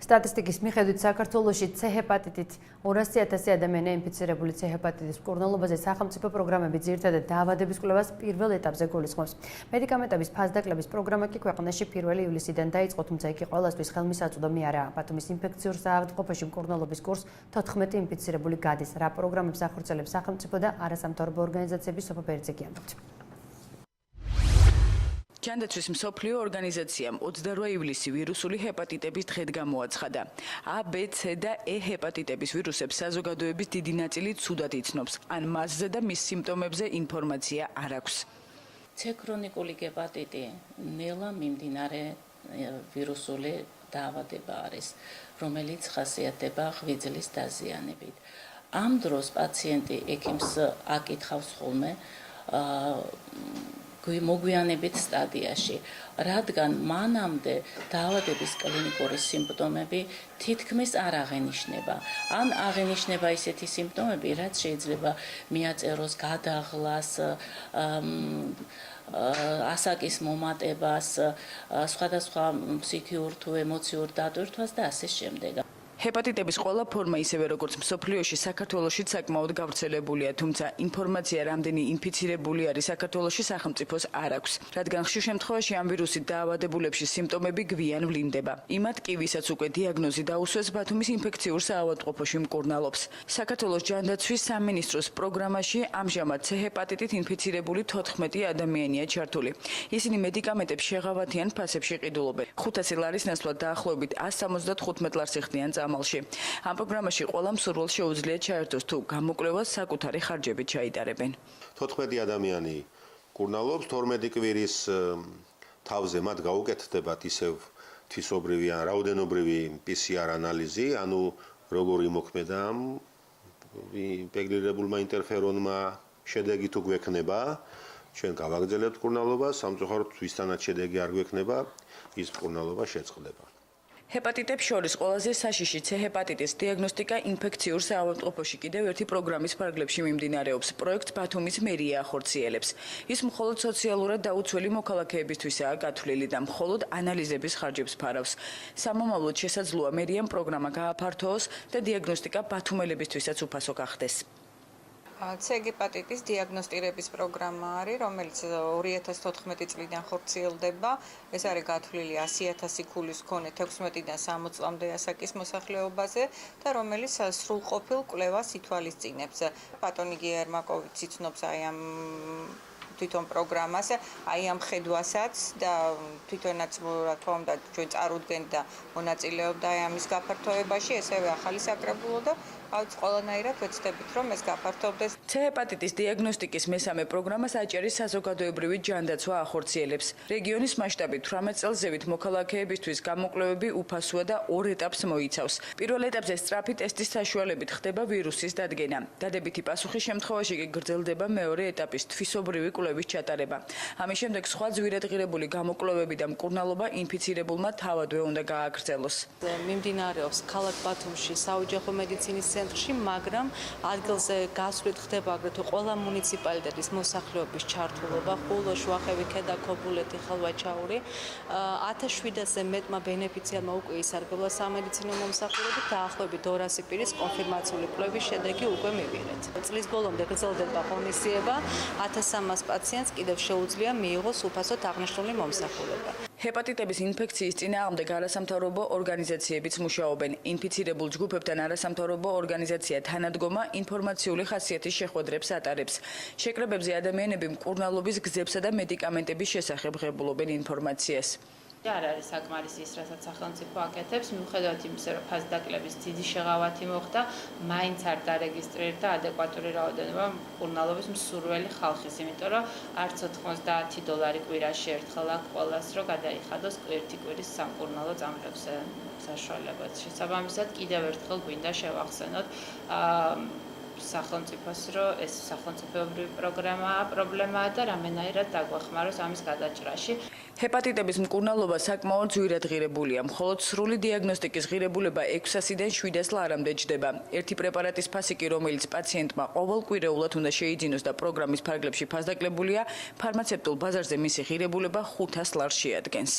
სტატისტიკის მიხედვით საქართველოში C ჰეპატიტით 200,000 ადამიანია ინფიცირებული C ჰეპატიტის მკურნალობაზე სახელმწიფო პროგრამები ძირითადად დაავადების კვლევას პირველ ეტაპზე გულისხმობს. მედიკამენტების ფასდაკლების პროგრამა კი ქვეყანაში 1 ივლისიდან დაიწყო, თუმცა იგი ყველასთვის ხელმისაწვდომი არაა. ბათუმის ინფექციურ საავადმყოფოში მკურნალობის კურსს 14 ინფიცირებული გადის. რა პროგრამებს ახორციელებს სახელმწიფო და არასამთავრობო ორგანიზაციების სოფო ბერძიკი ამბობს. ჯანდაცვის მსოფლიო ორგანიზაციამ 28 ივლისი ვირუსული ჰეპატიტების დღედ გამოაცხადა. A, B, C და E ჰეპატიტების ვირუსებს საზოგადოების დიდი ნაწილი ცუდად იცნობს, ან მასზე და მის სიმპტომებზე ინფორმაცია არ აქვს. C ქრონიკული ჰეპატიტი ნელა მიმდინარე ვირუსული დაავადება არის, რომელიც ხასიათდება ღვიძლის დაზიანებით. ამ დროს პაციენტი ექიმს აკითხავს ხოლმე მოგვიანებით სტადიაში, რადგან მანამდე დაავადების კლინიკური სიმპტომები თითქმის არ აღენიშნება. ან აღენიშნება ისეთი სიმპტომები, რაც შეიძლება მიაწეროს გადაღლას, ასაკის მომატებას, სხვადასხვა ფსიქიურ თუ ემოციურ დატვირთვას და ასე შემდეგ. ჰეპატიტების ყველა ფორმა ისევე როგორც მსოფლიოში საქართველოშიც საკმაოდ გავრცელებულია, თუმცა ინფორმაცია რამდენი ინფიცირებული არის საქართველოში სახელმწიფოს არ აქვს, რადგან ხშირ შემთხვევაში ამ ვირუსით დაავადებულებში სიმპტომები გვიან ვლინდება. იმათ კი, ვისაც უკვე დიაგნოზი დაუსვეს, ბათუმის ინფექციურ საავადმყოფოში მკურნალობს. საქართველოს ჯანდაცვის სამინისტროს პროგრამაში ამჟამად C ჰეპატიტით ინფიცირებული 14 ადამიანია ჩართული. ისინი მედიკამენტებს შეღავათიან ფასებში ყიდულობენ. 500 ლარის ნაცვლად დაახლოებით 175 ლარს იხდიან ამალში. ამ პროგრამაში ყველა მსურველს შეუძლია ჩაერთოს თუ გამოკვლევას საკუთარი ხარჯებით ჩაიტარებენ. 14 ადამიანი მკურნალობს, 12 კვირის თავზე მათ გაუკეთდებათ ისევ თვისობრივი ან რაოდენობრივი PCR ანალიზი, ანუ როგორ იმოქმედა ამ ინტეგრირებულმა ინტერფერონმა, შედეგი თუ გვექნება, ჩვენ გავაგრძელებთ მკურნალობას, სამწუხაროდ ვისთანაც შედეგი არ გვექნება, ის მკურნალობა შეწყდება. ჰეპატიტებს შორის ყველაზე საშიში C ჰეპატიტის დიაგნოსტიკა ინფექციურ საავადმყოფოში კიდევ ერთი პროგრამის ფარგლებში მიმდინარეობს. პროექტს ბათუმის მერია ახორციელებს. ის მხოლოდ სოციალურად დაუცველი მოქალაქეებისთვისაა გათვლილი და მხოლოდ ანალიზების ხარჯებს ფარავს. სამომავლოდ შესაძლოა მერიამ პროგრამა გააფართოოს და დიაგნოსტიკა ბათუმელებისთვისაც უფასო გახდეს. C ჰეპატიტის დიაგნოსტირების პროგრამა არის, რომელიც 2014 წლიდან ხორციელდება. ეს არის გათვლილი 100,000 ქულის მქონე 16-დან 60 წლამდე ასაკის მოსახლეობაზე და რომელიც სრულყოფილ კვლევას ითვალისწინებს. ბატონი გია ერმაკოვიჩი იცნობს აი ამ თვითონ პროგრამას, აი ამ ხედვასაც და თვითონაც რა თქმა უნდა ჩვენ წარუდგენთ და მონაწილეობდა ამის გაფართოებაში, ესევე ახალი საკრებულო და ყველანაირად ვეცდებით, რომ ეს გაფართოვდეს. C ჰეპატიტის დიაგნოსტიკის მესამე პროგრამა საჭირის საზოგადოებრივი ჯანდაცვა ახორციელებს. რეგიონის მასშტაბით 18 წელს ზევით მოქალაქეებისთვის გამოკვლევები უფასოა და 2 ეტაპს მოიცავს. პირველ ეტაპზე სწრაფი ტესტის საშუალებით ხდება ვირუსის დადგენა. დადებითი პასუხის შემთხვევაში კი გრძელდება მეორე ეტაპის თვისობრივი კვლევის ჩატარება. ამის შემდეგ სხვა ძვირადღირებული გამოკვლევები და მკურნალობა ინფიცირებულმა თავადვე უნდა გააგრძელოს. მიმდინარეობს ქალაქ ბათუმში საოჯახო მედიცინის ცენტრში, მაგრამ ადგილზე გასვლით ხდება აგრეთვე ყველა მუნიციპალიტეტის მოსახლეობის ჩართულობა, ხულო, შუახევი, ქედა, ქობულეთი, ხალვაჩაური. 1700-ზე მეტმა ბენეფიციარმა უკვე ისარგებლა სამედიცინო მომსახურებით, დაახლოებით 200 პირის კონფირმაციული კვლევის შედეგი უკვე მივიღეთ. წლის ბოლომდე გრძელდება ღონისძიება, 1300 პაციენტს კიდევ შეუძლია მიიღოს უფასოდ აღნიშნული მომსახურება. ჰეპატიტების ინფექციის წინააღმდეგ არასამთავრობო ორგანიზაციებიც მუშაობენ. ინფიცირებულ ჯგუფებთან არასამთავრობო ორგანიზაცია თანადგომა ინფორმაციული ხასიათის შეხვედრებს ატარებს. შეკრებებზე ადამიანები მკურნალობის გზებსა და მედიკამენტების შესახებ ღებულობენ ინფორმაციას. არ არის საკმარისი ის, რასაც სახელმწიფო აკეთებს, მიუხედავად იმისა, რომ ფასდაკლების დიდი შეღავათი მოხდა, მაინც არ დარეგისტრირდა ადეკვატური რაოდენობა მკურნალობის მსურველი ხალხის, იმიტომ რომ არც $90 კვირაში ერთხელ აქვს ყველას, რომ გადაიხადოს ერთი კვირის სამკურნალო წამლებზე საშუალებას. შესაბამისად, კიდევ ერთხელ გვინდა შევახსენოთ სახელმწიფოს, რომ ეს სახელმწიფოებრივი პრობლემაა და რამენაირად დაგვეხმაროს ამის გადაჭრაში. ჰეპატიტების მკურნალობა საკმაოდ ძვირადღირებულია. მხოლოდ სრული დიაგნოსტიკის ღირებულება 600-დან 700 ლარამდე ჯდება. ერთი პრეპარატის ფასი კი, რომელიც პაციენტმა ყოველკვირეულად უნდა შეიძინოს და პროგრამის ფარგლებში ფასდაკლებულია, ფარმაცევტულ ბაზარზე მისი ღირებულება 500 ლარს შეადგენს.